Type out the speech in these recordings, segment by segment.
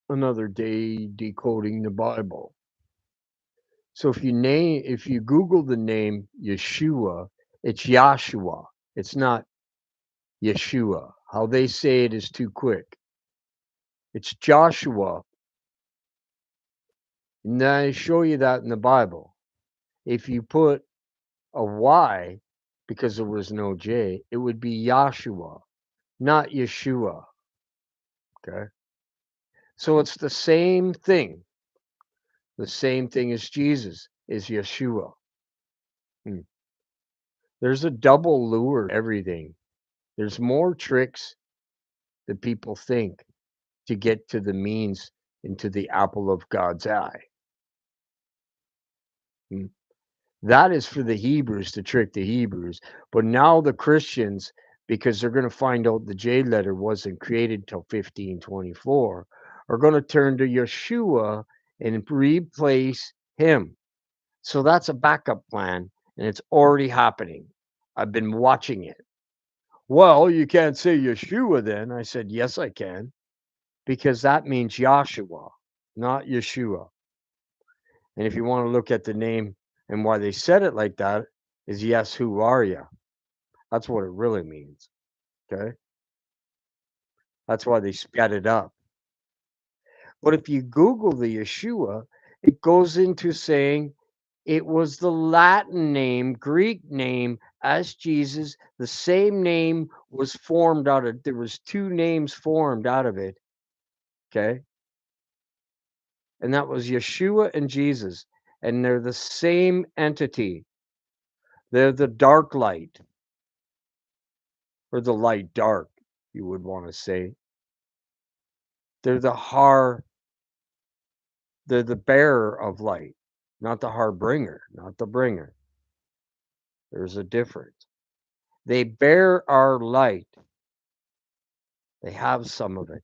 Another day decoding the Bible. So if you Google the name Yeshua, it's Yahshua. It's not Yeshua. How they say it is too quick. It's Joshua. And I show you that in the Bible. If you put a Y because there was no J, it would be Yahshua, not Yeshua. Okay. So it's the same thing. The same thing as Jesus is Yeshua. Hmm. There's a double lure to everything. There's more tricks that people think to get to the means into the apple of God's eye. Hmm. That is for the Hebrews to trick the Hebrews. But now the Christians, because they're going to find out the J letter wasn't created till 1524, are going to turn to Yeshua and replace him. So that's a backup plan, and it's already happening. I've been watching it. Well, you can't say Yeshua then. I said, yes, I can, because that means Joshua, not Yeshua. And if you want to look at the name and why they said it like that, is yes, who are you? That's what it really means. Okay. That's why they sped it up. But if you Google the Yeshua, it goes into saying it was the Latin name, Greek name as Jesus. The same name was formed out of, there was two names formed out of it. Okay. And that was Yeshua and Jesus. And they're the same entity. They're the dark light, or the light dark, you would want to say. They're the har they're the bearer of light, not the harbinger, not the bringer. There's a difference. They bear our light. They have some of it.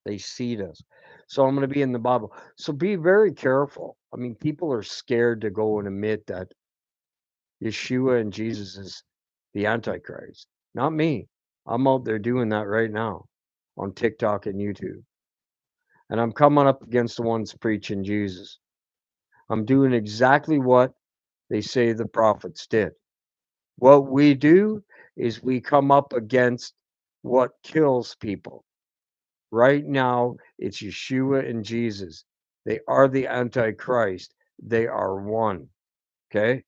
They seed us. So I'm going to be in the Bible. So be very careful. I mean, people are scared to go and admit that Yeshua and Jesus is the Antichrist. Not me. I'm out there doing that right now on TikTok and YouTube. And I'm coming up against the ones preaching Jesus. I'm doing exactly what they say the prophets did. What we do is we come up against what kills people. Right now, it's Yeshua and Jesus. They are the Antichrist. They are one. Okay?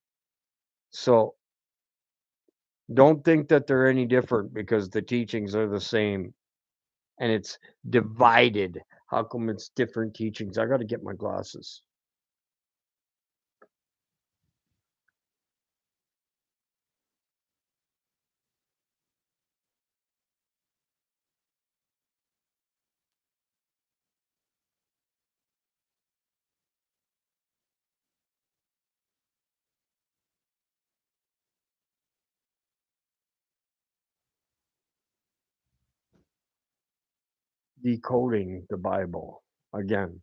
So don't think that they're any different because the teachings are the same and it's divided. How come it's different teachings? I got to get my glasses. Decoding the Bible again.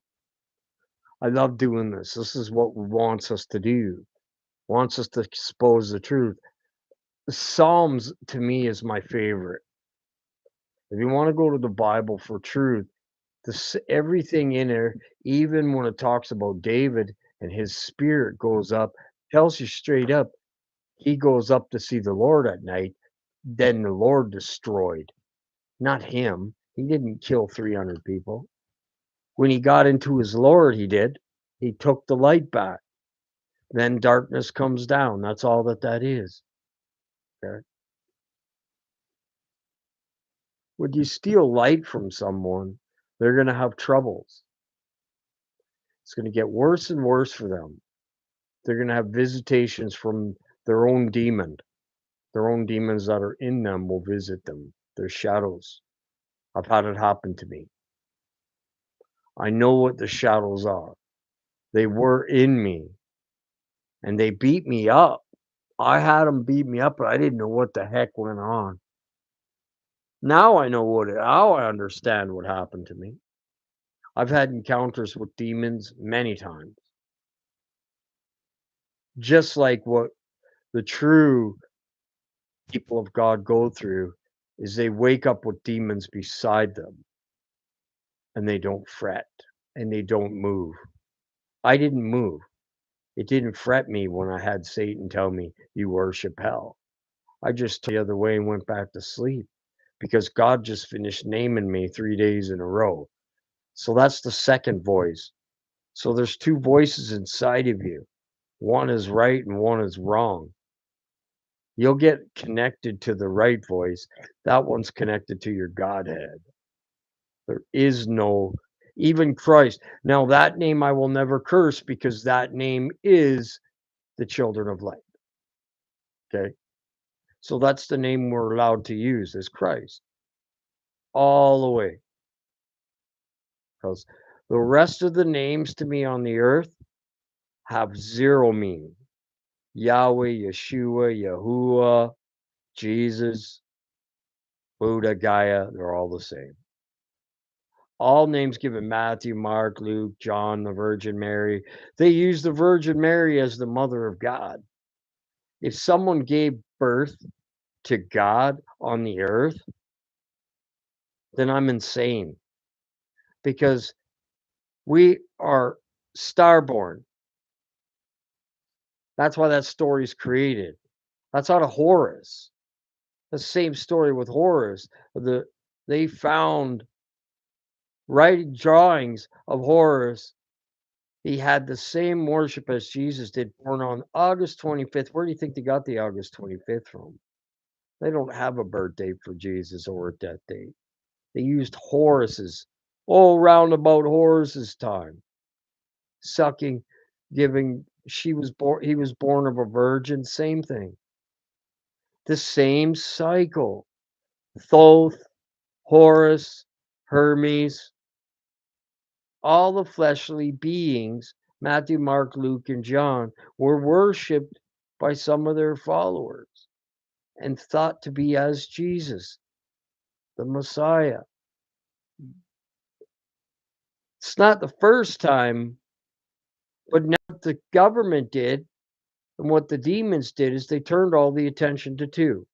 I love doing this. This is what wants us to do. Wants us to expose the truth. Psalms to me is my favorite. If you want to go to the Bible for truth, everything in there, even when it talks about David and his spirit goes up, tells you straight up, he goes up to see the Lord at night. Then the Lord destroyed, not him. He didn't kill 300 people. When he got into his Lord, he did. He took the light back. Then darkness comes down. That's all that is. Okay? When you steal light from someone, they're going to have troubles. It's going to get worse and worse for them. They're going to have visitations from their own demon. Their own demons that are in them will visit them. Their shadows. I've had it happen to me. I know what the shadows are. They were in me and they beat me up. I had them beat me up, but I didn't know what the heck went on. Now I know now I understand what happened to me. I've had encounters with demons many times. Just like what the true people of God go through is they wake up with demons beside them and they don't fret and they don't move. I didn't move. It didn't fret me when I had Satan tell me, you worship hell. I just turned the other way and went back to sleep because God just finished naming me 3 days in a row. So that's the second voice. So there's two voices inside of you. One is right and one is wrong. You'll get connected to the right voice. That one's connected to your Godhead. There is no, even Christ. Now, that name I will never curse because that name is the children of light. Okay. So that's the name we're allowed to use is Christ all the way. Because the rest of the names to me on the earth have zero meaning. Yahweh, Yeshua, Yahuwah, Jesus, Buddha, Gaia, they're all the same. All names given Matthew, Mark, Luke, John, the Virgin Mary. They use the Virgin Mary as the mother of God. If someone gave birth to God on the earth, then I'm insane because we are starborn. That's why that story is created. That's out of Horus. The same story with Horus. They found writing drawings of Horus. He had the same worship as Jesus did, born on August 25th. Where do you think they got the August 25th from? They don't have a birth date for Jesus or a death date. They used Horus's, round about Horus's time. Sucking, giving, he was born of a virgin, same thing. The same cycle. Thoth, Horus, Hermes, all the fleshly beings, Matthew, Mark, Luke, and John, were worshipped by some of their followers and thought to be as Jesus, the Messiah. It's not the first time, but now what the government did and what the demons did is they turned all the attention to two.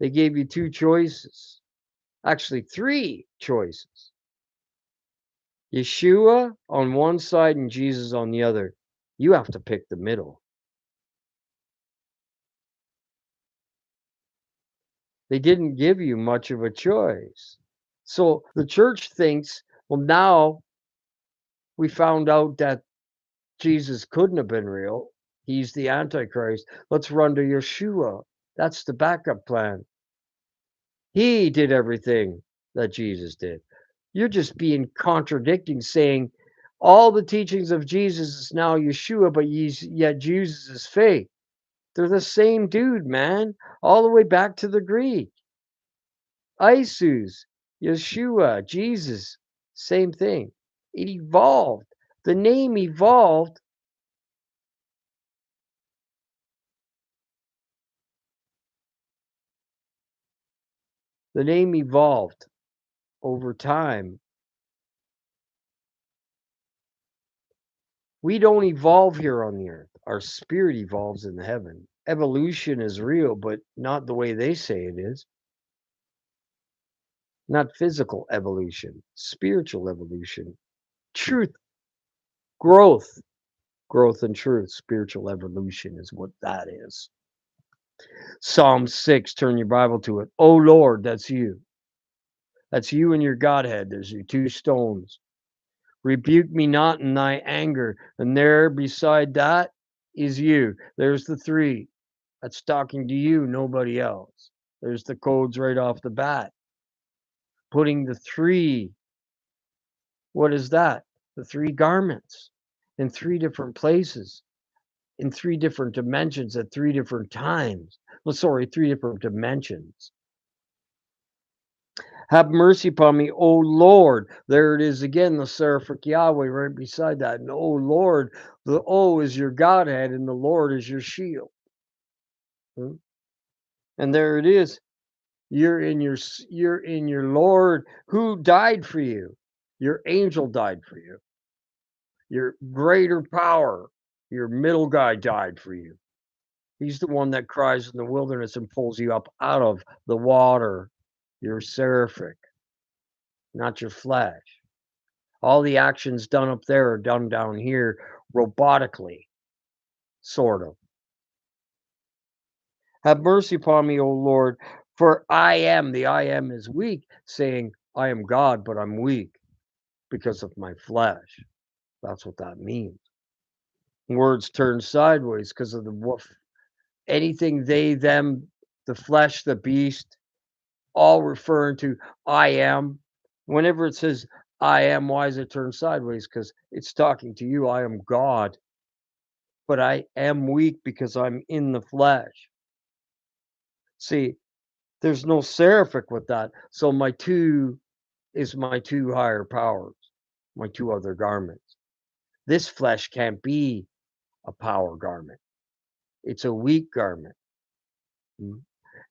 They gave you two choices, actually three choices. Yeshua on one side and Jesus on the other. You have to pick the middle. They didn't give you much of a choice. So the church thinks, well, now we found out that Jesus couldn't have been real. He's the Antichrist. Let's run to Yeshua. That's the backup plan. He did everything that Jesus did. You're just being contradicting, saying all the teachings of Jesus is now Yeshua, but yet Jesus is fake. They're the same dude, man, all the way back to the Greek. Isus, Yeshua, Jesus, same thing. It evolved. The name evolved. The name evolved over time. We don't evolve here on the earth. Our spirit evolves in the heaven. Evolution is real, but not the way they say it is. Not physical evolution, spiritual evolution. Truth, growth, growth and truth. Spiritual evolution is what that is. Psalm 6, turn your Bible to it. Oh Lord, that's you. That's you and your Godhead. There's your two stones. Rebuke me not in thy anger. And there beside that is you. There's the three. That's talking to you, nobody else. There's the codes right off the bat. Putting the three, what is that? The three garments in three different places, in three different dimensions at three different times. Well, sorry, three different dimensions. Have mercy upon me, O Lord. There it is again, the seraphic Yahweh right beside that. And O Lord, the O is your Godhead and the Lord is your shield. And there it is. You're in your Lord who died for you. Your angel died for you. Your greater power, your middle guy died for you. He's the one that cries in the wilderness and pulls you up out of the water. You're seraphic. not your flesh. All the actions done up there are done down here robotically, sort of. Have mercy upon me, O Lord, for the I am is weak, saying, I am God, but I'm weak because of my flesh. That's what that means. Words turn sideways because of the anything they, them, the flesh, the beast, all referring to I am. Whenever it says I am, why is it turned sideways? Because it's talking to you. I am God, but I am weak because I'm in the flesh. See, there's no seraphic with that. So my two is my two higher powers, my two other garments. This flesh can't be a power garment. It's a weak garment. Mm.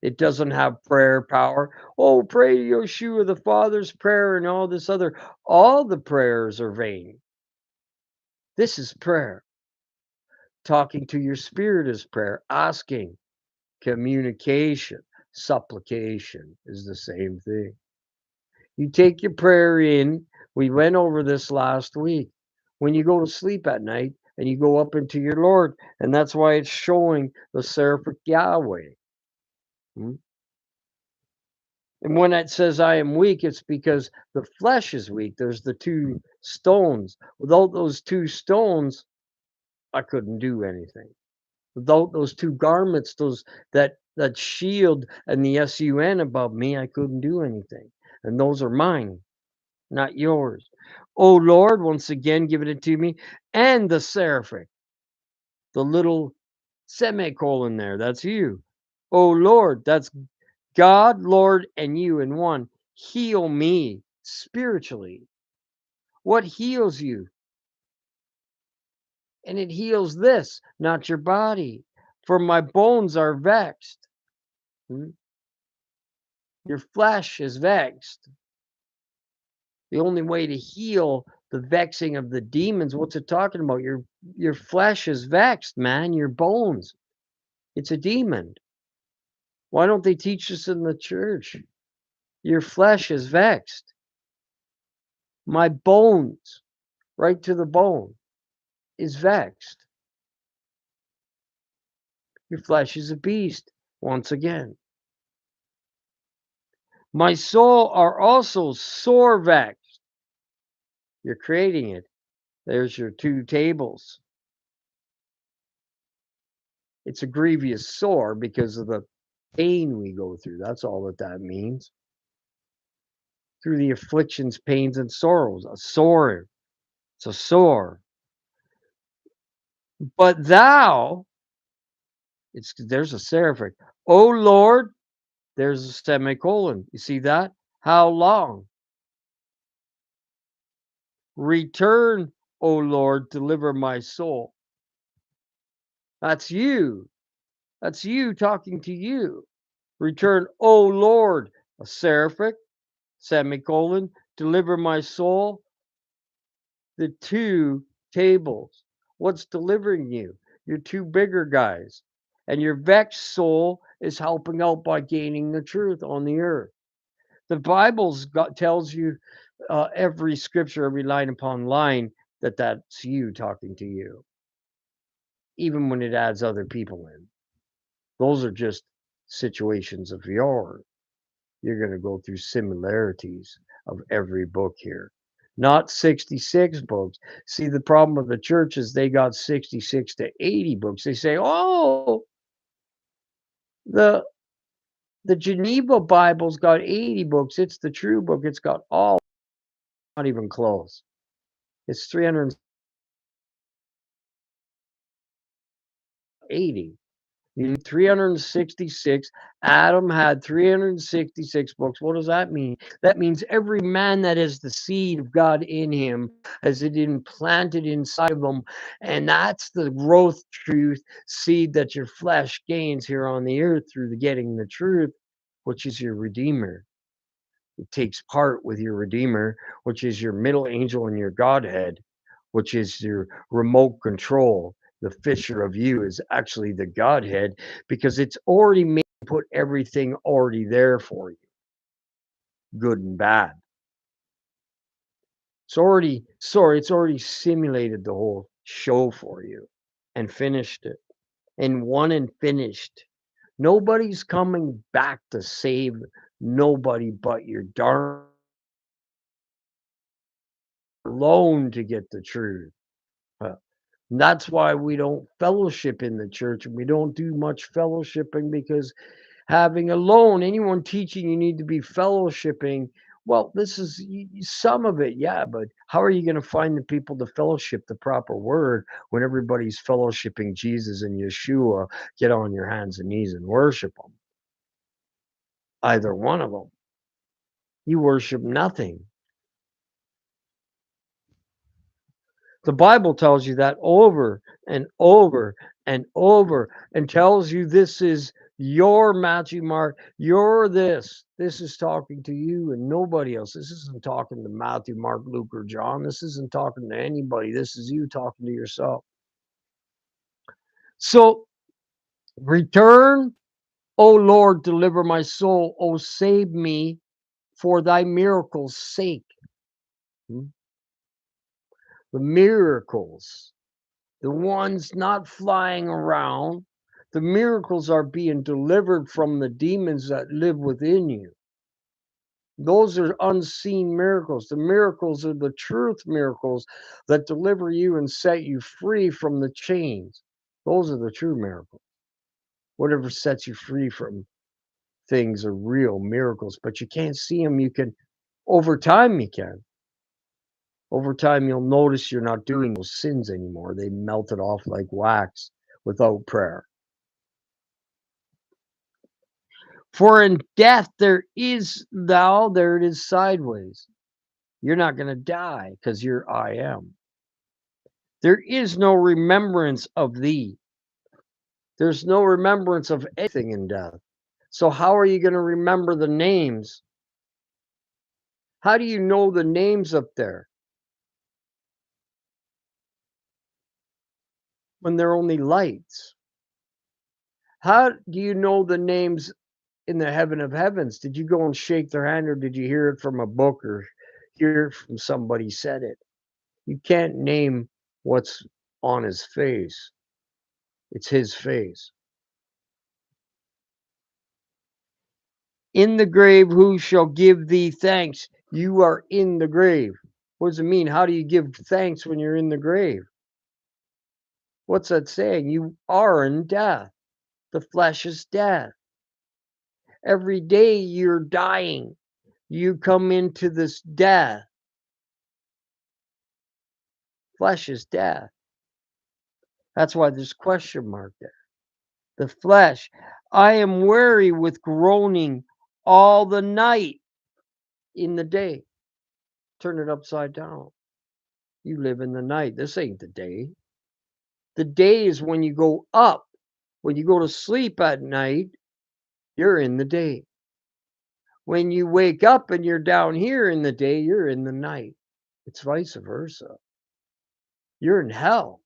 It doesn't have prayer power. Oh, pray to Yeshua, the Father's prayer, and all this other. All the prayers are vain. This is prayer. Talking to your spirit is prayer. Asking, communication, supplication is the same thing. You take your prayer in. We went over this last week. When you go to sleep at night and you go up into your Lord, and that's why it's showing the seraphic Yahweh. Mm. And when it says I am weak, it's because the flesh is weak. There's the two stones. Without those two stones, I couldn't do anything. Without those two garments, that shield and the sun above me, I couldn't do anything. And those are mine, not yours. Oh Lord, once again, give it to me. And the seraphic, the little semicolon there, that's you. Oh Lord, that's God, Lord, and you in one. Heal me spiritually. What heals you? And it heals this, not your body. For my bones are vexed. Hmm? Your flesh is vexed. The only way to heal the vexing of the demons, what's it talking about? Your flesh is vexed, man. Your bones. It's a demon. Why don't they teach us in the church? Your flesh is vexed. My bones, right to the bone, is vexed. Your flesh is a beast, once again. My soul are also sore vexed. You're creating it. There's your two tables. It's a grievous sore because of the pain we go through. That's all that means. Through the afflictions, pains, and sorrows. A sore. It's a sore. But thou, there's a seraphic. O Lord, there's a semicolon. You see that? How long? Return, O Lord, deliver my soul. That's you. That's you talking to you. Return, O Lord, a seraphic, semicolon, deliver my soul. The two tables. What's delivering you? Your two bigger guys. And your vexed soul is helping out by gaining the truth on the earth. The Bible's tells you every scripture, every line upon line, that's you talking to you, even when it adds other people in. Those are just situations of yours. You're going to go through similarities of every book here. Not 66 books. See, the problem with the church is they got 66 to 80 books. They say, oh, the the Geneva Bible's got 80 books. It's the true book. It's got all, not even close. It's 380. You need 366. Adam had 366 books. What does that mean? That means every man that has the seed of God in him has it implanted inside of them. And that's the growth truth seed that your flesh gains here on the earth through the getting the truth, which is your Redeemer. It takes part with your Redeemer, which is your middle angel and your Godhead, which is your remote control. The fisher of you is actually the Godhead because it's already made, put everything already there for you, good and bad. It's already simulated the whole show for you and finished it and won and finished. Nobody's coming back to save nobody but your darn alone to get the truth. Uh, that's why we don't fellowship in the church and we don't do much fellowshipping because having alone, anyone teaching you need to be fellowshipping, well, this is some of it, yeah, but how are you going to find the people to fellowship the proper word when everybody's fellowshipping Jesus and Yeshua? Get on your hands and knees and worship them. Either one of them. You worship nothing. The Bible tells you that over and over and over and tells you this is your Matthew, Mark, you're this. This is talking to you and nobody else. This isn't talking to Matthew, Mark, Luke, or John. This isn't talking to anybody. This is you talking to yourself. So return, O Lord, deliver my soul. O save me for thy miracles' sake. Hmm? The miracles, the ones not flying around. The miracles are being delivered from the demons that live within you. Those are unseen miracles. The miracles are the truth miracles that deliver you and set you free from the chains. Those are the true miracles. Whatever sets you free from things are real miracles, but you can't see them. You can, over time, you can. Over time, you'll notice you're not doing those sins anymore. They melted off like wax without prayer. For in death there it is sideways. You're not going to die because you're I am. There is no remembrance of thee. There's no remembrance of anything in death. So how are you going to remember the names? How do you know the names up there when they're only lights? How do you know the names in the heaven of heavens? Did you go and shake their hand or did you hear it from a book or hear it from somebody said it? You can't name what's on his face. It's his face. In the grave, who shall give thee thanks? You are in the grave. What does it mean? How do you give thanks when you're in the grave? What's that saying? You are in death. The flesh is death. Every day you're dying. You come into this death. Flesh is death. That's why there's question mark there. The flesh. I am weary with groaning all the night in the day. Turn it upside down. You live in the night. This ain't the day. The day is when you go up. When you go to sleep at night, you're in the day. When you wake up and you're down here in the day, you're in the night. It's vice versa. You're in hell.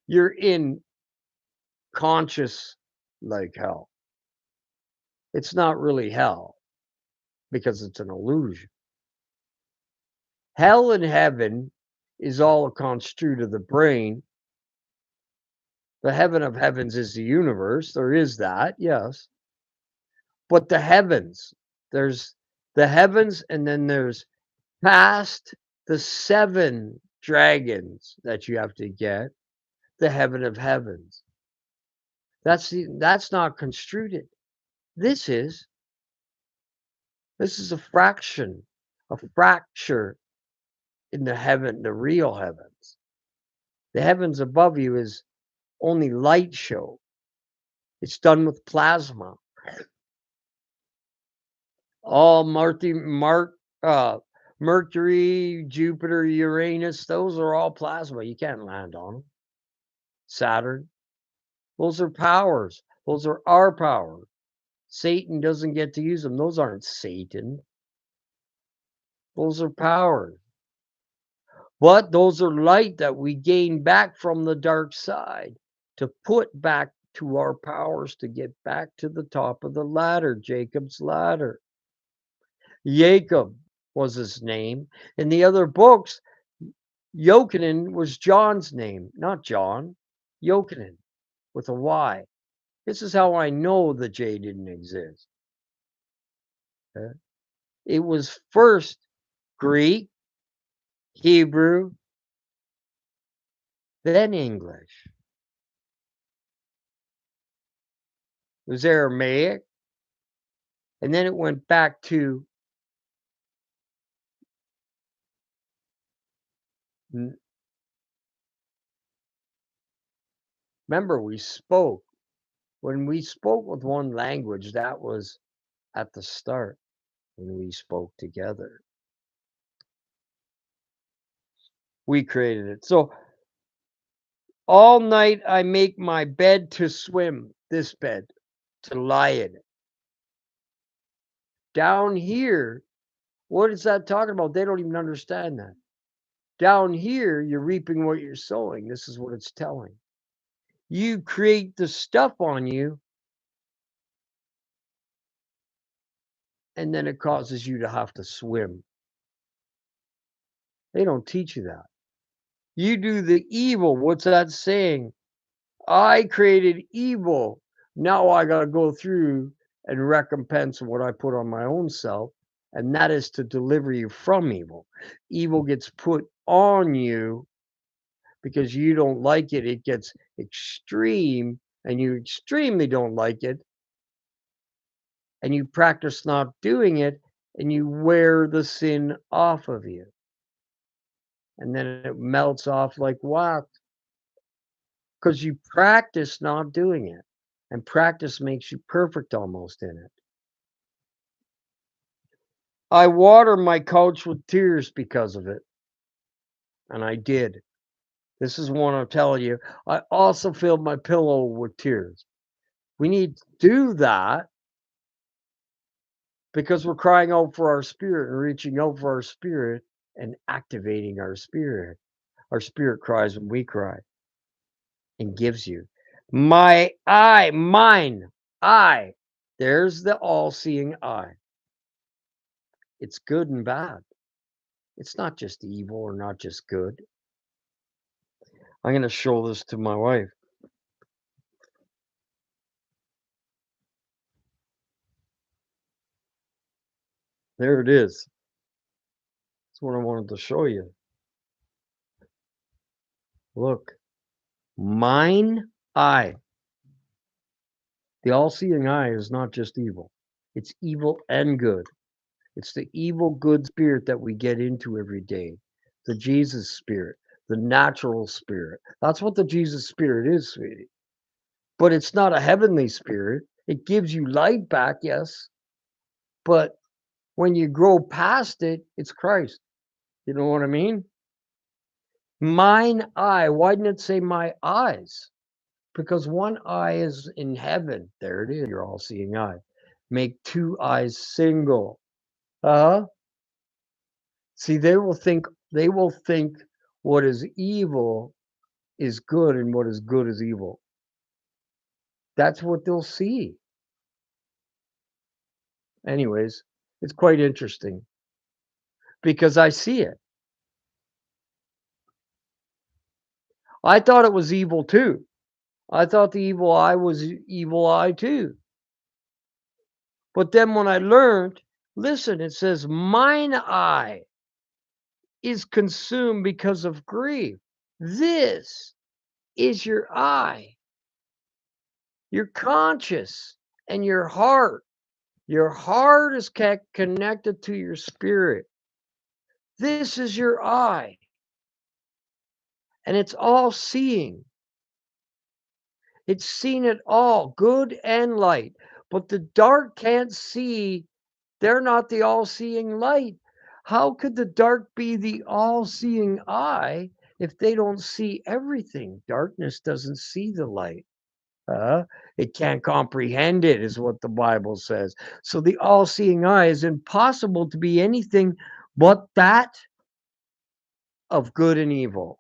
You're in conscious like hell. It's not really hell because it's an illusion. Hell and heaven is all construed of the brain. The heaven of heavens is the universe. There is that, yes. But the heavens, there's the heavens, and then there's past the 7 dragons that you have to get, the heaven of heavens. That's not construed. This is a fraction, a fracture in the heaven, the real heavens. The heavens above you is only light show. It's done with plasma. All Mercury, Jupiter, Uranus, those are all plasma. You can't land on them. Saturn, those are powers. Those are our powers. Satan doesn't get to use them. Those aren't Satan. Those are powers. But those are light that we gain back from the dark side to put back to our powers to get back to the top of the ladder, Jacob's ladder. Jacob was his name. In the other books, Yochanan was John's name, not John. Yochanan with a Y. This is how I know the J didn't exist. Okay? It was first Greek, Hebrew, then English. It was Aramaic, and then it went back to, remember, we spoke. When we spoke with one language, that was at the start when we spoke together. We created it. So all night I make my bed to swim, this bed, to lie in it. Down here, what is that talking about? They don't even understand that. Down here, you're reaping what you're sowing. This is what it's telling. You create the stuff on you, and then it causes you to have to swim. They don't teach you that. You do the evil. What's that saying? I created evil. Now I got to go through and recompense what I put on my own self, and that is to deliver you from evil. Evil gets put on you because you don't like it. It gets extreme, and you extremely don't like it, and you practice not doing it, and you wear the sin off of you. And then it melts off like wax because you practice not doing it. And practice makes you perfect almost in it. I water my couch with tears because of it. And I did. This is one I'm telling you. I also filled my pillow with tears. We need to do that because we're crying out for our spirit and reaching out for our spirit and activating our spirit. Our spirit cries when we cry and gives you. My eye, mine, I. There's the all seeing eye. It's good and bad. It's not just evil or not just good. I'm going to show this to my wife. There it is. That's what I wanted to show you. Look, mine eye. The all seeing eye is not just evil, it's evil and good. It's the evil good spirit that we get into every day, the Jesus spirit, the natural spirit. That's what the Jesus spirit is, sweetie. But it's not a heavenly spirit. It gives you light back, yes. But when you grow past it, it's Christ. You know what I mean? Mine eye. Why didn't it say my eyes? Because one eye is in heaven. There it is, your all seeing eye. Make two eyes single. Uh huh. See, they will think what is evil is good and what is good is evil. That's what they'll see. Anyways, it's quite interesting because I see it. I thought it was evil too. I thought the evil eye was evil eye too. But then when I learned, listen, it says, mine eye is consumed because of grief. This is your eye, your conscious, and your heart. Your heart is connected to your spirit. This is your eye, and it's all seeing. It's seen it all, good and light. But the dark can't see. They're not the all seeing light. How could the dark be the all seeing eye if they don't see everything? Darkness doesn't see the light. It can't comprehend it, is what the Bible says. So the all seeing eye is impossible to be anything but that of good and evil.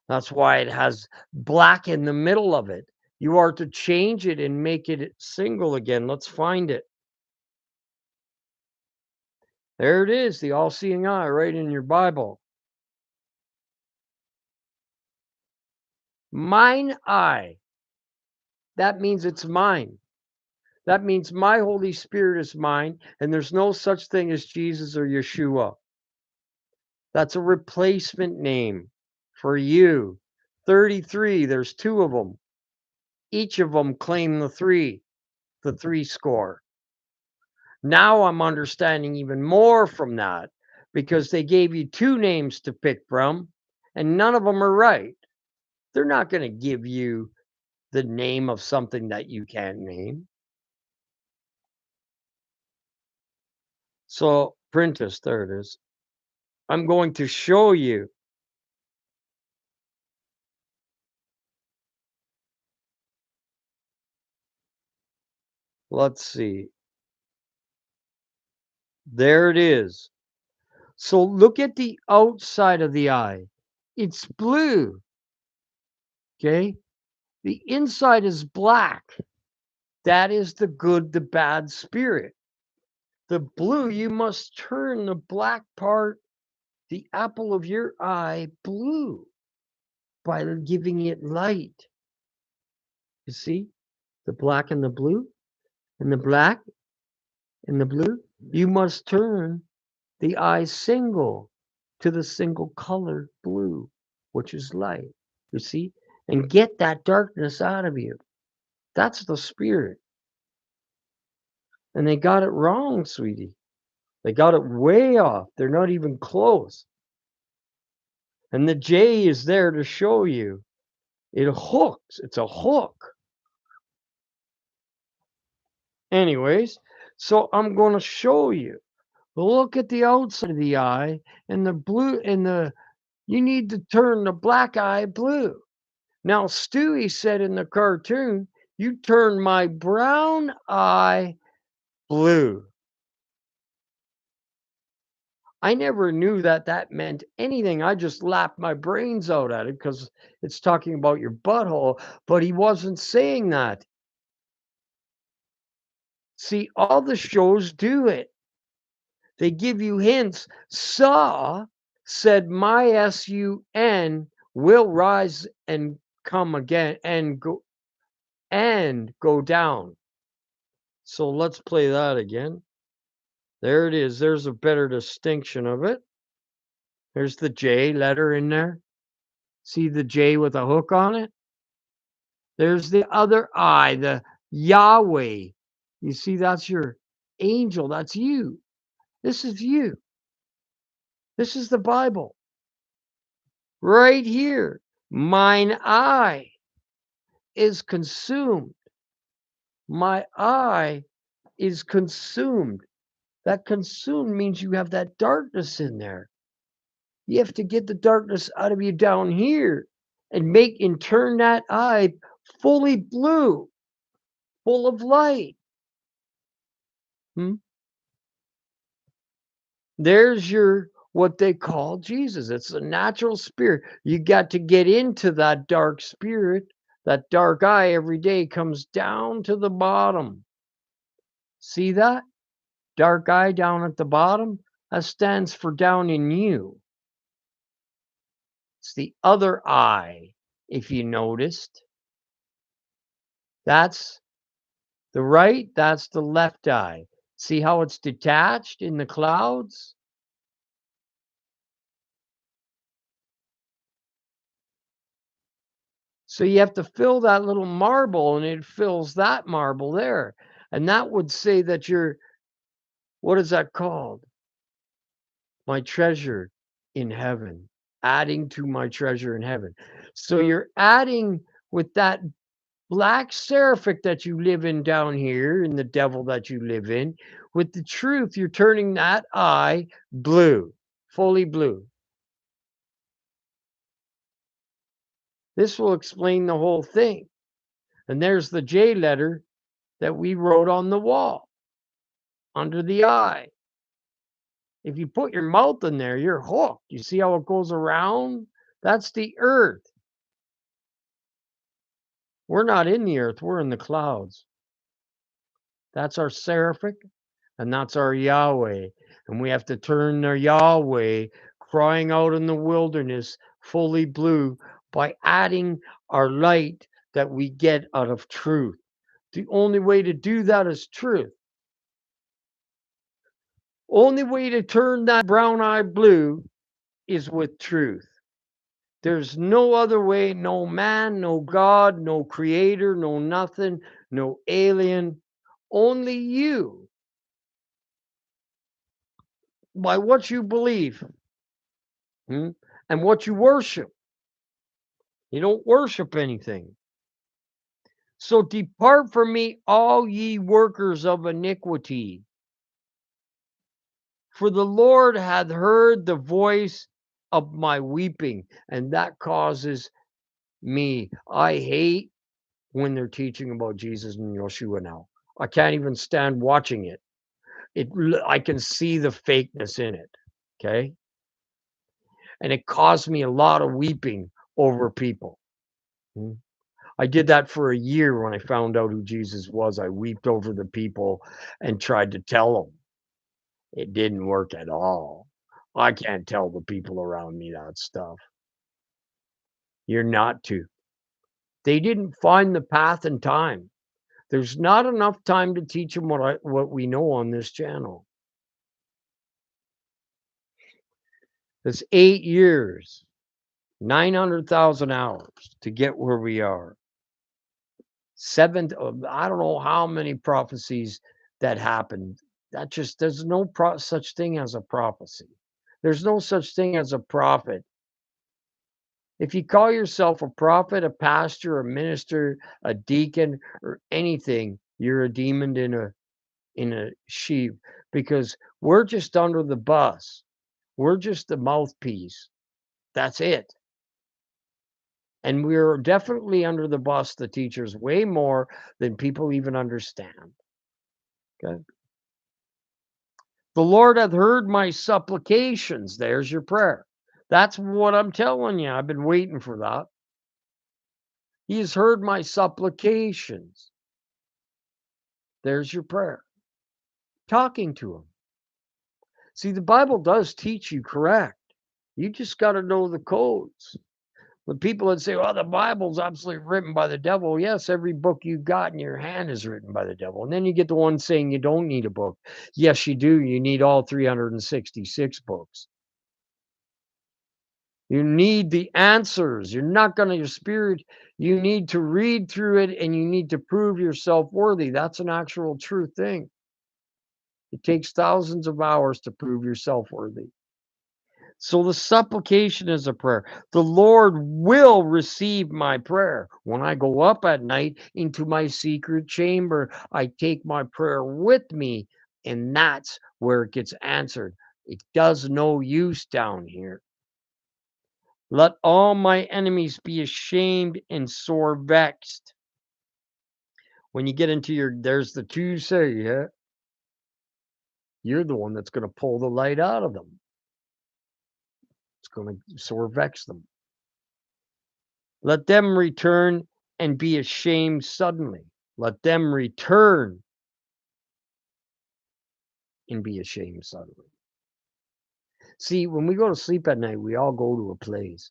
That's why it has black in the middle of it. You are to change it and make it single again. Let's find it. There it is, the all seeing eye, right in your Bible. Mine I. That means it's mine. That means my Holy Spirit is mine, and there's no such thing as Jesus or Yeshua. That's a replacement name for you. 33, there's two of them. Each of them claim the three score. Now I'm understanding even more from that because they gave you two names to pick from, and none of them are right. They're not going to give you the name of something that you can't name. So, Prentice, there it is. I'm going to show you. Let's see. There it is. So look at the outside of the eye. It's blue. Okay. The inside is black. That is the good, the bad spirit. The blue, you must turn the black part, the apple of your eye, blue by giving it light. You see the black and the blue, and the black and the blue. You must turn the eye single to the single color blue, which is light. You see, and get that darkness out of you. That's the spirit. And they got it wrong, sweetie. They got it way off. They're not even close. And the J is there to show you. It hooks. It's a hook. Anyways, so I'm going to show you. Look at the outside of the eye and the blue and you need to turn the black eye blue. Now, Stewie said in the cartoon, you turn my brown eye blue. I never knew that meant anything. I just laughed my brains out at it because it's talking about your butthole, but he wasn't saying that. See, all the shows do it. They give you hints. Saw said my sun will rise and come again and go down. So let's play that again. There it is. There's a better distinction of it. There's the J letter in there. See the J with a hook on it? There's the other I, the Yahweh. You see, that's your angel. That's you. This is you. This is the Bible. Right here. Mine eye is consumed. My eye is consumed. That consumed means you have that darkness in there. You have to get the darkness out of you down here and turn that eye fully blue, full of light. There's your what they call Jesus. It's a natural spirit. You got to get into that dark spirit. That dark eye every day comes down to the bottom. See that? Dark eye down at the bottom? That stands for down in you. It's the other eye, if you noticed. That's the right, that's the left eye. See how it's detached in the clouds? So you have to fill that little marble and it fills that marble there. And that would say that you're, what is that called? My treasure in heaven, adding to my treasure in heaven. So you're adding with that black seraphic that you live in down here, and the devil that you live in, with the truth, you're turning that eye blue, fully blue. This will explain the whole thing. And there's the J letter that we wrote on the wall under the eye. If you put your mouth in there, you're hooked. You see how it goes around? That's the earth. We're not in the earth, we're in the clouds. That's our seraphic, and that's our Yahweh. And we have to turn our Yahweh crying out in the wilderness, fully blue, by adding our light that we get out of truth. The only way to do that is truth. Only way to turn that brown eye blue is with truth. There's no other way, no man, no God, no creator, no nothing, no alien, only you by what you believe, and what you worship. You don't worship anything. So depart from me, all ye workers of iniquity. For the Lord hath heard the voice of my weeping, and that causes me. I hate when they're teaching about Jesus and Yeshua now. I can't even stand watching it. I can see the fakeness in it. Okay. And it caused me a lot of weeping over people. I did that for a year when I found out who Jesus was. I wept over the people and tried to tell them. It didn't work at all. I can't tell the people around me that stuff. You're not to. They didn't find the path in time. There's not enough time to teach them what we know on this channel. It's 8 years, 900,000 hours to get where we are. I don't know how many prophecies that happened. There's no such thing as a prophecy. There's no such thing as a prophet. If you call yourself a prophet, a pastor, a minister, a deacon, or anything, you're a demon in a sheep, because we're just under the bus. We're just the mouthpiece. That's it. And we're definitely under the bus, the teachers, way more than people even understand. Okay. The Lord hath heard my supplications. There's your prayer. That's what I'm telling you. I've been waiting for that. He has heard my supplications. There's your prayer. Talking to him. See, the Bible does teach you correct. You just got to know the codes. When people would say, "Oh, the Bible's absolutely written by the devil," yes, every book you got in your hand is written by the devil. And then you get the one saying you don't need a book. Yes, you do. You need all 366 books. You need the answers. You're not going to, your spirit, you need to read through it and you need to prove yourself worthy. That's an actual true thing. It takes thousands of hours to prove yourself worthy. So the supplication is a prayer. The Lord will receive my prayer. When I go up at night into my secret chamber, I take my prayer with me, and that's where it gets answered. It does no use down here. Let all my enemies be ashamed and sore vexed. When you get into there's the two say, yeah, you're the one that's going to pull the light out of them. It's going to sore vex them. Let them return and be ashamed suddenly. Let them return and be ashamed suddenly. See, when we go to sleep at night, we all go to a place.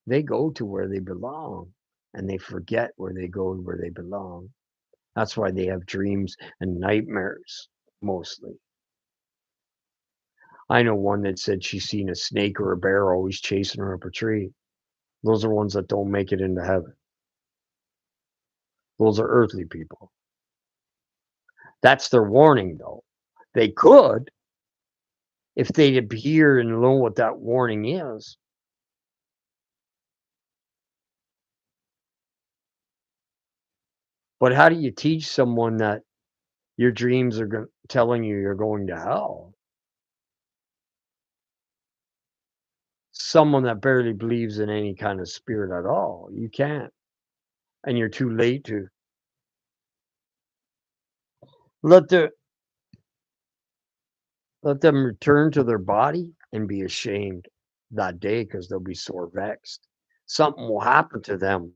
They go to where they belong, and they forget where they go and where they belong. That's why they have dreams and nightmares, mostly. I know one that said she's seen a snake or a bear always chasing her up a tree. Those are ones that don't make it into heaven. Those are earthly people. That's their warning, though. They could, if they hear and know what that warning is. But how do you teach someone that your dreams are telling you you're going to hell? Someone that barely believes in any kind of spirit at all. You can't. And you're too late to. Let the Let them return to their body and be ashamed that day, because they'll be sore vexed. Something will happen to them.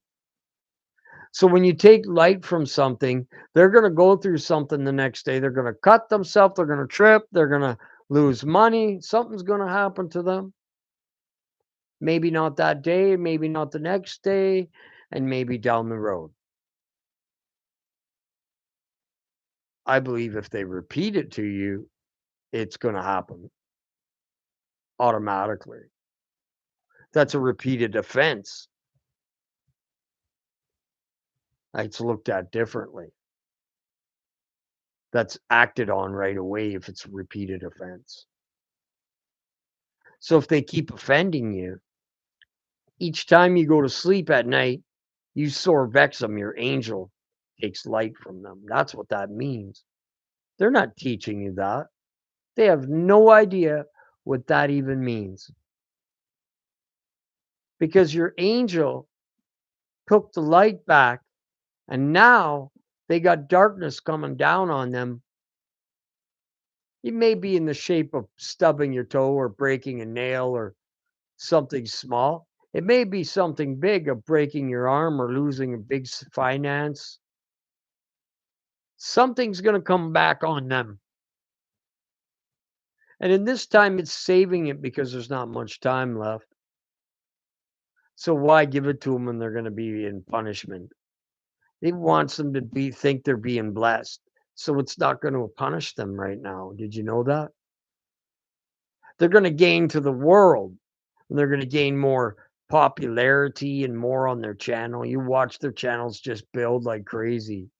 So when you take light from something, they're going to go through something the next day. They're going to cut themselves. They're going to trip. They're going to lose money. Something's going to happen to them. Maybe not that day, maybe not the next day, and maybe down the road. I believe if they repeat it to you, it's going to happen automatically. That's a repeated offense. It's looked at differently. That's acted on right away if it's a repeated offense. So if they keep offending you, each time you go to sleep at night, you sore vex them, your angel takes light from them. That's what that means. They're not teaching you that. They have no idea what that even means. Because your angel took the light back and now they got darkness coming down on them. It may be in the shape of stubbing your toe or breaking a nail or something small. It may be something big of breaking your arm or losing a big finance. Something's going to come back on them. And in this time, it's saving it because there's not much time left. So why give it to them when they're going to be in punishment? It wants them to think they're being blessed. So it's not going to punish them right now. Did you know that? They're going to gain to the world. And they're going to gain more popularity and more on their channel. You watch their channels just build like crazy.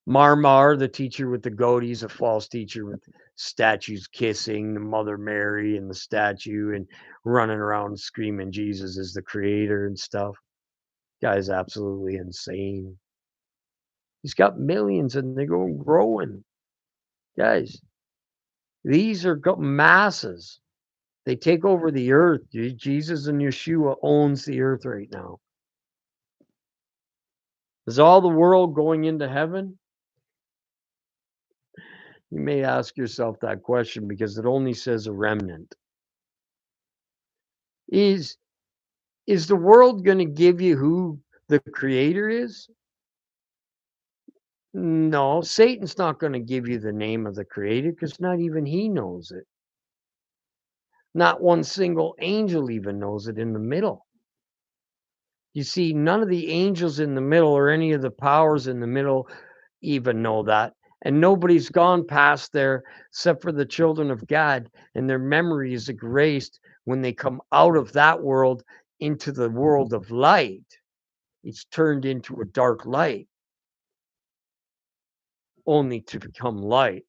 Marmar, the teacher with the goat, he's a false teacher with statues kissing the Mother Mary and the statue and running around screaming Jesus is the creator and stuff. Guy's absolutely insane. He's got millions and they're going growing. Guys, these are masses. They take over the earth. Jesus and Yeshua owns the earth right now. Is all the world going into heaven? You may ask yourself that question because it only says a remnant. Is is the world going to give you who the creator is? No, Satan's not going to give you the name of the creator because not even he knows it. Not one single angel even knows it in the middle. You see, none of the angels in the middle or any of the powers in the middle even know that. And nobody's gone past there except for the children of God, and their memory is erased when they come out of that world into the world of light. It's turned into a dark light, only to become light.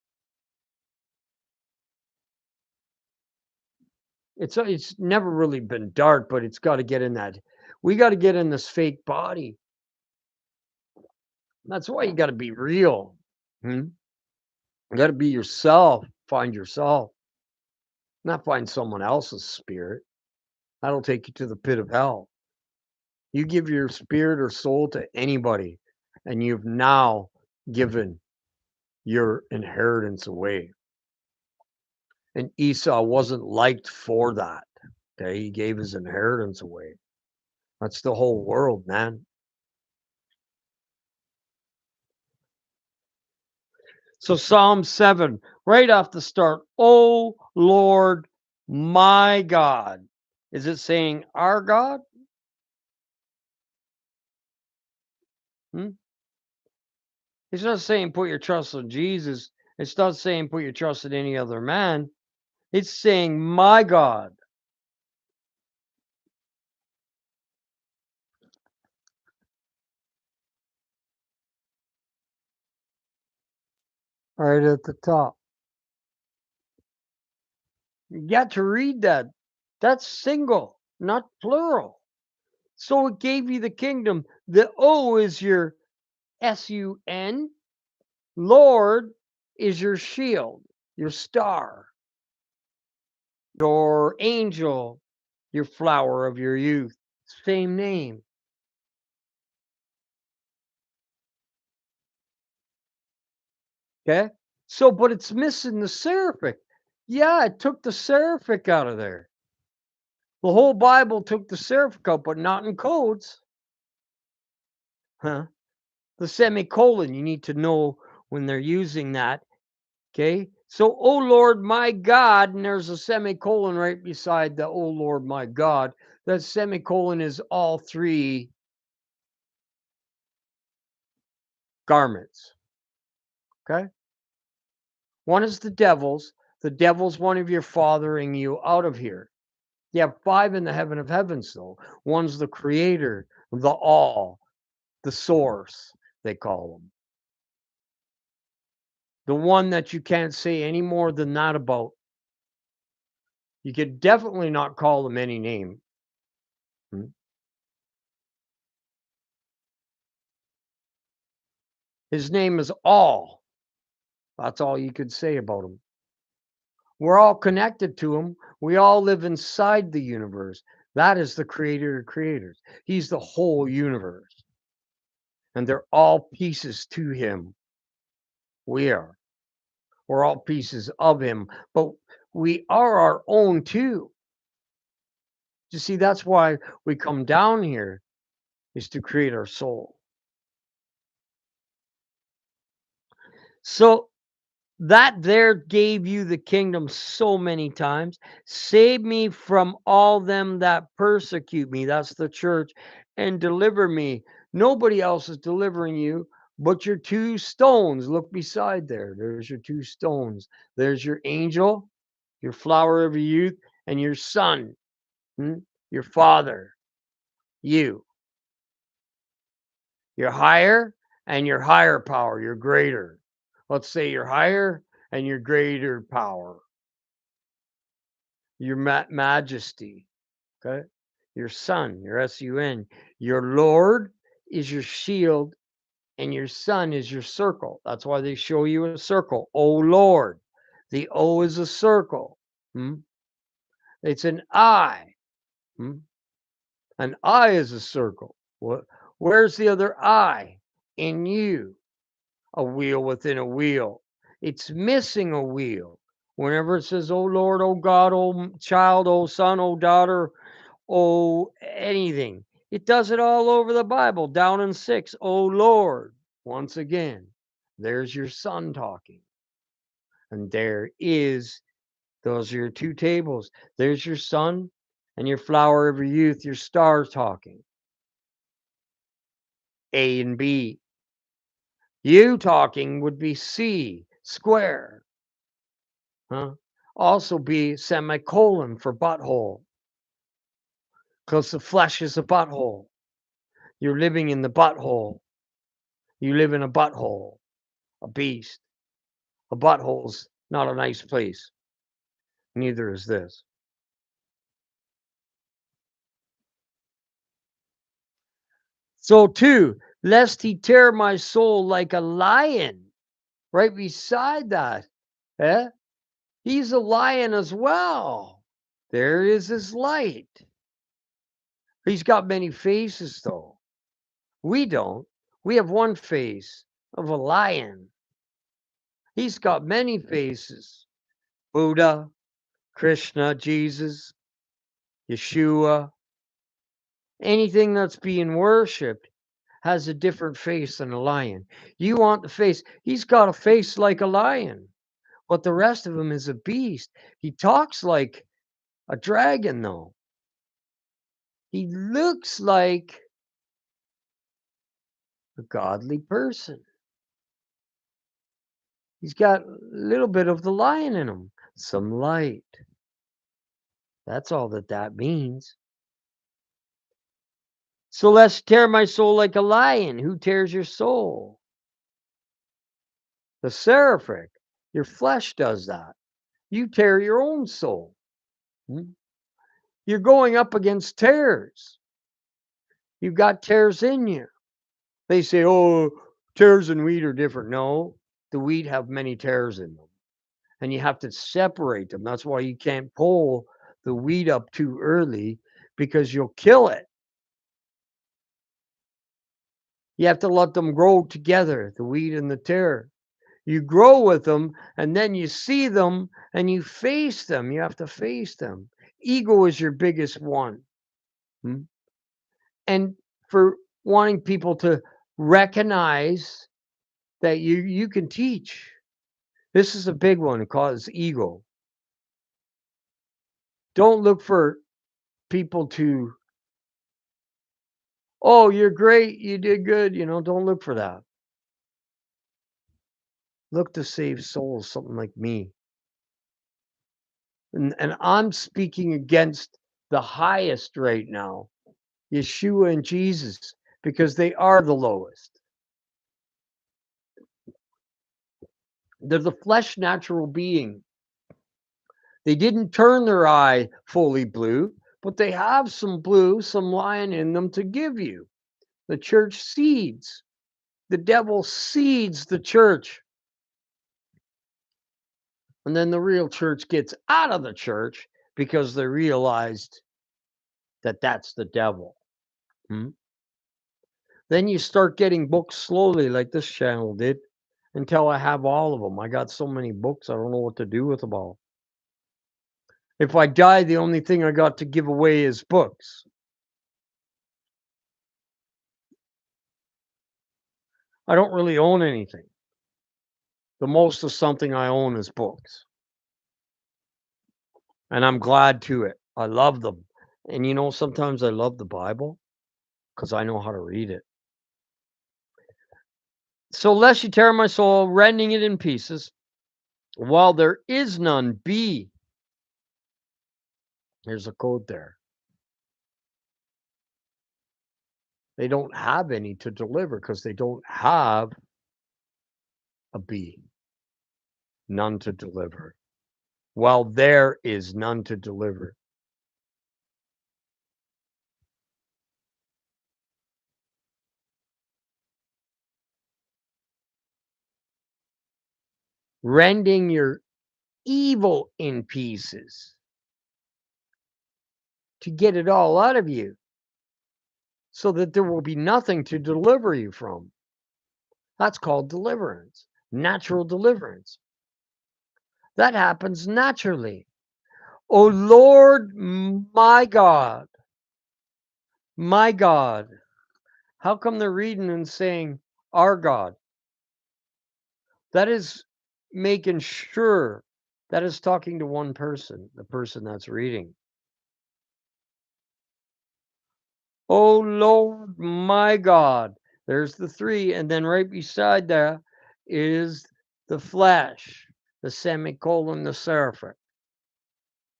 It's never really been dark, but it's got to get in that. We got to get in this fake body. That's why you got to be real. You got to be yourself. Find yourself, not find someone else's spirit. That'll take you to the pit of hell. You give your spirit or soul to anybody, and you've now given your inheritance away. And Esau wasn't liked for that. Okay, he gave his inheritance away. That's the whole world, man. So Psalm 7, right off the start, oh Lord, my God. Is it saying our God? Hmm? It's not saying put your trust in Jesus. It's not saying put your trust in any other man. It's saying my God. Right at the top. You got to read that. That's single, not plural. So it gave you the kingdom. The O is your SUN. Lord is your shield, your star, your angel, your flower of your youth. Same name. Okay. So, but it's missing the seraphic. Yeah, it took the seraphic out of there. The whole Bible took the seraphic out, but not in codes. Huh? The semicolon, you need to know when they're using that. Okay. So, "O Lord my God," and there's a semicolon right beside the "O Lord my God." That semicolon is all three garments. Okay? One is the devil's. The devil's one of your fathering you out of here. You have five in the heaven of heavens, though. One's the creator, the all, the source, they call him. The one that you can't say any more than that about. You could definitely not call him any name. Hmm? His name is all. That's all you could say about him. We're all connected to him. We all live inside the universe. That is the creator of creators. He's the whole universe. And they're all pieces to him. We are. We're all pieces of him. But we are our own too. You see, that's why we come down here, is to create our soul. So that there gave you the kingdom so many times. Save me from all them that persecute me. That's the church. And deliver me. Nobody else is delivering you but your two stones. Look beside there. There's your two stones. There's your angel, your flower of your youth, and your son, your father, you. You're higher and your higher power, you're greater. Let's say you're higher and your greater power, your majesty, okay? Your son, your sun, your Lord is your shield, and your son is your circle. That's why they show you a circle. O Lord. The O is a circle. It's an I. Hmm? An I is a circle. What? Where's the other I? In you. A wheel within a wheel. It's missing a wheel. Whenever it says, "Oh Lord, oh God, oh child, oh son, oh daughter, oh anything," it does it all over the Bible. Down in 6, "Oh Lord." Once again, there's your son talking. And there is, those are your two tables. There's your son and your flower of your youth, your star talking. A and B. You talking would be C, square. Huh? Also be semicolon for butthole, because the flesh is a butthole. You're living in the butthole. You live in a butthole, a beast. A butthole's not a nice place. Neither is this. So, two, lest he tear my soul like a lion. Right beside that, eh? He's a lion as well. There is his light. He's got many faces, though. We don't. We have one face of a lion. He's got many faces. Buddha, Krishna, Jesus, Yeshua, anything that's being worshipped has a different face than a lion. You want the face. He's got a face like a lion, but the rest of him is a beast. He talks like a dragon, though. He looks like a godly person. He's got a little bit of the lion in him, some light. That's all that means. So let's tear my soul like a lion. Who tears your soul? The seraphic. Your flesh does that. You tear your own soul. Hmm? You're going up against tears. You've got tears in you. They say, "Oh, tears and wheat are different." No, the wheat have many tears in them, and you have to separate them. That's why you can't pull the wheat up too early, because you'll kill it. You have to let them grow together, the wheat and the tare. You grow with them, and then you see them and you face them. You have to face them. Ego is your biggest one. Hmm? And for wanting people to recognize that you can teach. This is a big one called ego. Don't look for people to, oh, you're great, you did good. Don't look for that. Look to save souls, something like me. And I'm speaking against the highest right now, Yeshua and Jesus, because they are the lowest. They're the flesh natural being. They didn't turn their eye fully blue, but they have some blue, some lion in them to give you. The church seeds. The devil seeds the church. And then the real church gets out of the church because they realized that that's the devil. Then you start getting books slowly, like this channel did, until I have all of them. I got so many books, I don't know what to do with them all. If I die, the only thing I got to give away is books. I don't really own anything. The most of something I own is books. And I'm glad to it. I love them. And sometimes I love the Bible because I know how to read it. So lest you tear my soul, rending it in pieces, while there is none, be. Here's a code there. They don't have any to deliver because they don't have a be. None to deliver. While there is none to deliver. Rending your evil in pieces to get it all out of you so that there will be nothing to deliver you from. That's called deliverance, natural deliverance. That happens naturally. Oh Lord, my God, how come they're reading and saying our God? That is making sure that is talking to one person, the person that's reading. Oh Lord, my God. There's the three. And then right beside that is the flesh, the semicolon, the seraphic,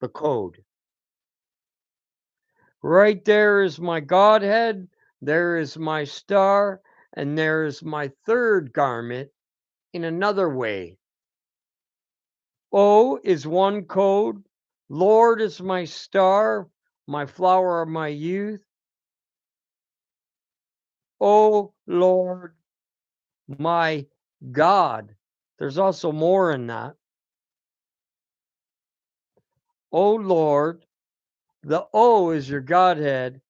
the code. Right there is my Godhead. There is my star. And there is my third garment in another way. O is one code. Lord is my star, my flower of my youth. O Lord, my God. There's also more in that. O Lord, the O is your Godhead.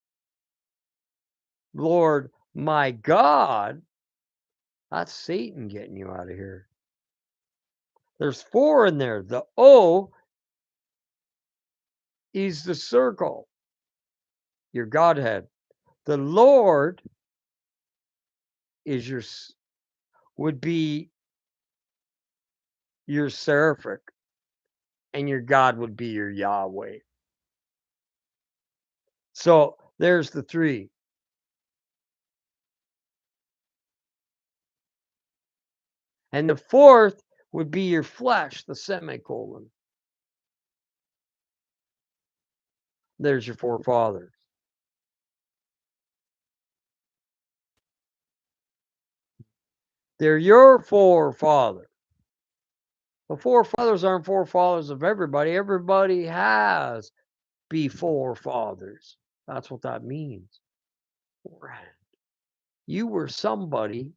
Lord, my God. That's Satan getting you out of here. There's four in there. The O is the circle, your Godhead. The Lord is would be your seraphic, and your God would be your Yahweh. So there's the three. And the fourth would be your flesh, the semicolon. There's your forefathers. They're your forefathers. The forefathers aren't forefathers of everybody. Everybody has before fathers. That's what that means. You were somebody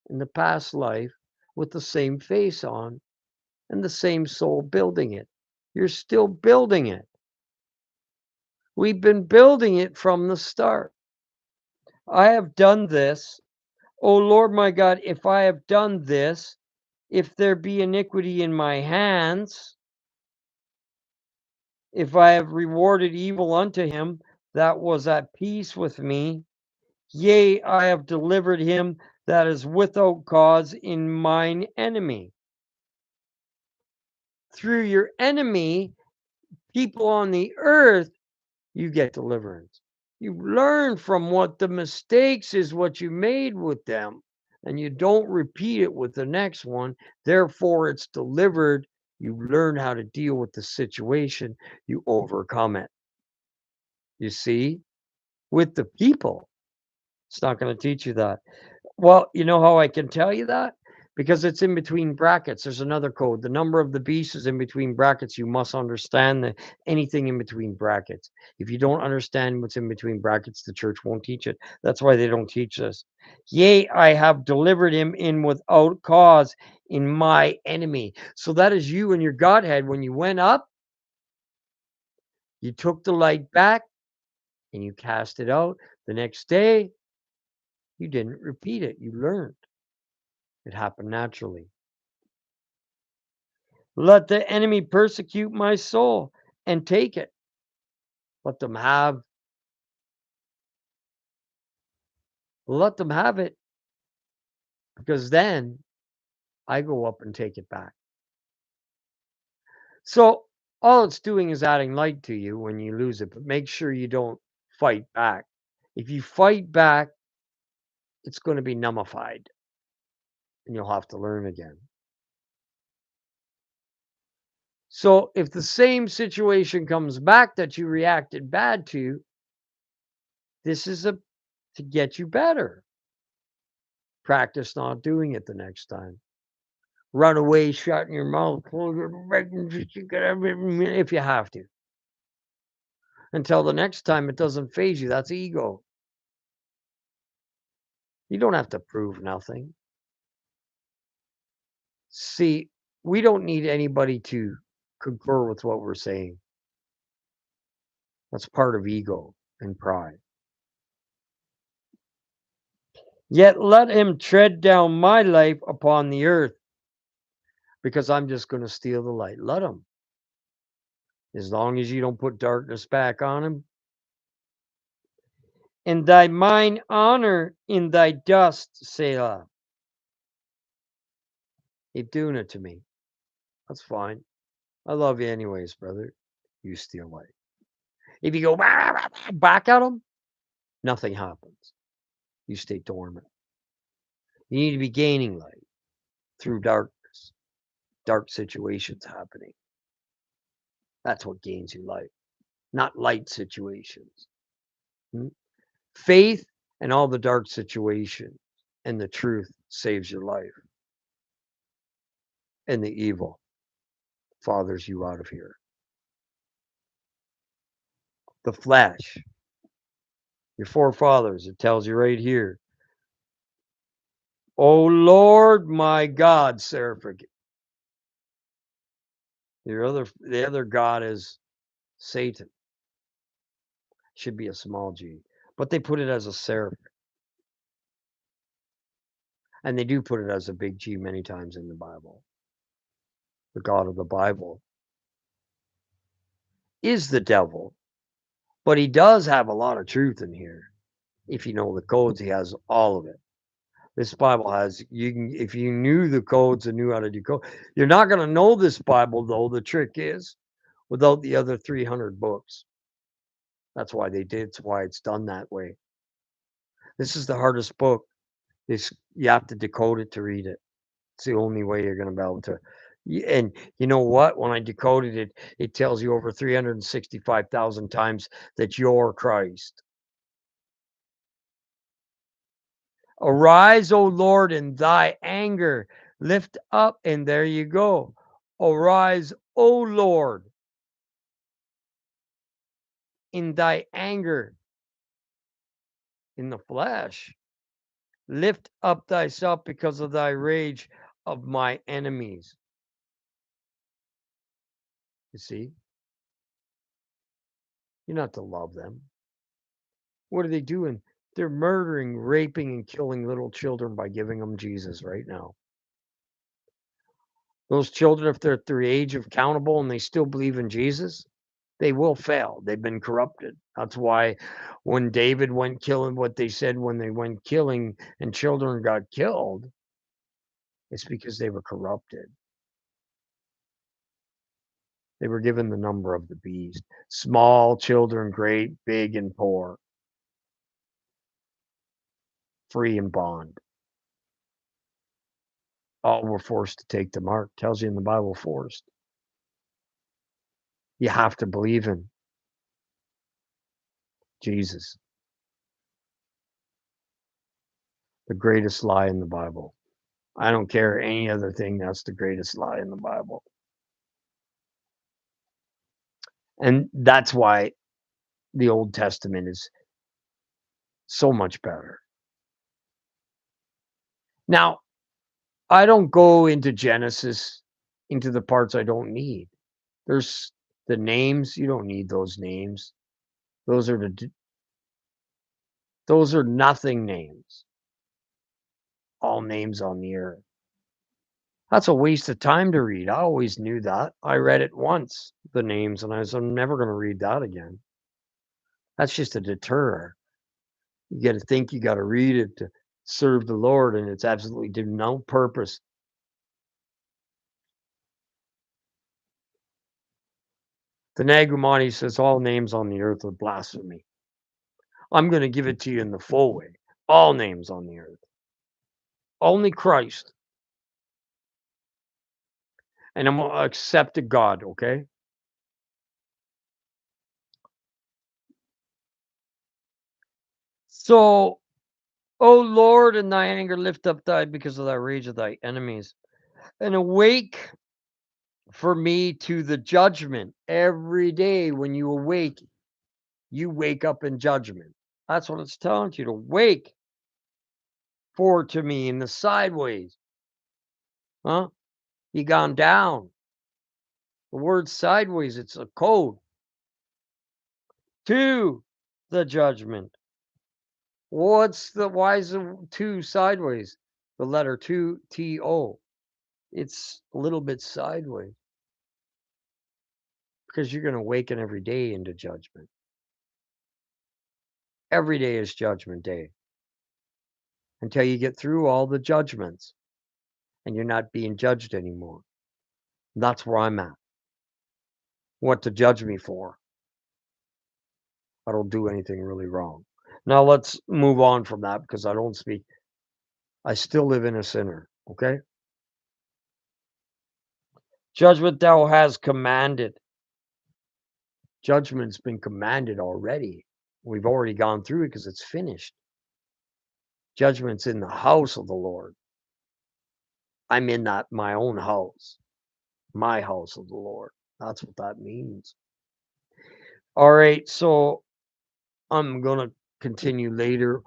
in the past life with the same face on and the same soul building it. You're still building it. We've been building it from the start. I have done this. O Lord my God, if I have done this, if there be iniquity in my hands, if I have rewarded evil unto him that was at peace with me, yea, I have delivered him that is without cause in mine enemy. through your enemy, people on the earth, you get deliverance. You learn from what the mistakes is what you made with them, and you don't repeat it with the next one. Therefore, it's delivered. You learn how to deal with the situation. You overcome it. You see, with the people, it's not going to teach you that. Well, you know how I can tell you that? Because it's in between brackets. There's another code. The number of the beast is in between brackets. You must understand anything in between brackets. If you don't understand what's in between brackets, the church won't teach it. That's why they don't teach this. Yea, I have delivered him in without cause in my enemy. So that is you and your Godhead. When you went up, you took the light back and you cast it out. The next day, you didn't repeat it. You learned. It happened naturally. Let the enemy persecute my soul and take it. Let them have it, because then I go up and take it back. So all it's doing is adding light to you when you lose it, but make sure you don't fight back. If you fight back, it's going to be nullified and you'll have to learn again. So if the same situation comes back that you reacted bad to, this is to get you better. Practice not doing it the next time. Run away, shut your mouth, close your if you have to. Until the next time it doesn't phase you. That's ego. You don't have to prove nothing. See, we don't need anybody to concur with what we're saying. That's part of ego and pride. Yet let him tread down my life upon the earth, because I'm just going to steal the light. Let him. As long as you don't put darkness back on him. And thy mine honor in thy dust, Selah. Keep doing it to me. That's fine. I love you anyways, brother. You steal light. If you go back at them, nothing happens. You stay dormant. You need to be gaining light through darkness, dark situations happening. That's what gains you light, not light situations. Faith and all the dark situations and the truth saves your life. And the evil fathers you out of here. The flesh, your forefathers, it tells you right here. Oh Lord, my God, seraphic. The other God is Satan. Should be a small g, but they put it as a seraph, and they do put it as a big G many times in the Bible. The God of the Bible is the devil, but he does have a lot of truth in here. If you know the codes, he has all of it. This Bible has, if you knew the codes and knew how to decode. You're not going to know this Bible, though. The trick is, without the other 300 books. That's why they did. It's why it's done that way. This is the hardest book. You have to decode it to read it. It's the only way you're going to be able to. And you know what? When I decoded it, it tells you over 365,000 times that you're Christ. Arise, O Lord, in thy anger. Lift up, and there you go. Arise, O Lord, in thy anger, in the flesh. Lift up thyself because of thy rage of my enemies. You see? You're not to love them. What are they doing? They're murdering, raping, and killing little children by giving them Jesus right now. Those children, if they're at their age of accountable and they still believe in Jesus, they will fail. They've been corrupted. That's why when David went killing, what they said when they went killing and children got killed, it's because they were corrupted. They were given the number of the beast. Small, children, great, big, and poor, free and bond. All were forced to take the mark. Tells you in the Bible, forced. You have to believe in Jesus, the greatest lie in the Bible. I don't care any other thing. That's the greatest lie in the Bible. And that's why the Old Testament is so much better. Now, I don't go into Genesis, into the parts I don't need. There's the names. You don't need those names. Those are nothing names. All names on the earth. That's a waste of time to read. I always knew that. I read it once, the names, and I'm never going to read that again. That's just a deterrent. You got to think you got to read it to serve the Lord, and it's absolutely to no purpose. The Nagumani says all names on the earth are blasphemy. I'm going to give it to you in the full way. All names on the earth. Only Christ. And I'm going to accept God, okay? So, O Lord, in thy anger lift up thy because of thy rage of thy enemies. And awake for me to the judgment. Every day when you awake, you wake up in judgment. That's what it's telling you, to wake for to me in the sideways. Huh? You gone down. The word sideways, it's a code. To the judgment. Why is the two sideways? The letter two, T-O. It's a little bit sideways. Because you're going to awaken every day into judgment. Every day is judgment day. Until you get through all the judgments. And you're not being judged anymore. That's where I'm at. What to judge me for? I don't do anything really wrong. Now let's move on from that because I don't speak. I still live in a sinner, okay? Judgment thou hast commanded. Judgment's been commanded already. We've already gone through it because it's finished. Judgment's in the house of the Lord. I'm in my own house. My house of the Lord. That's what that means. All right, so I'm going to continue later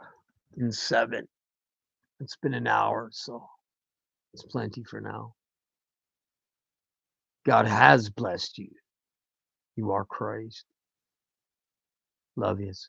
in 7. It's been an hour, so it's plenty for now. God has blessed you. You are Christ. Love yous.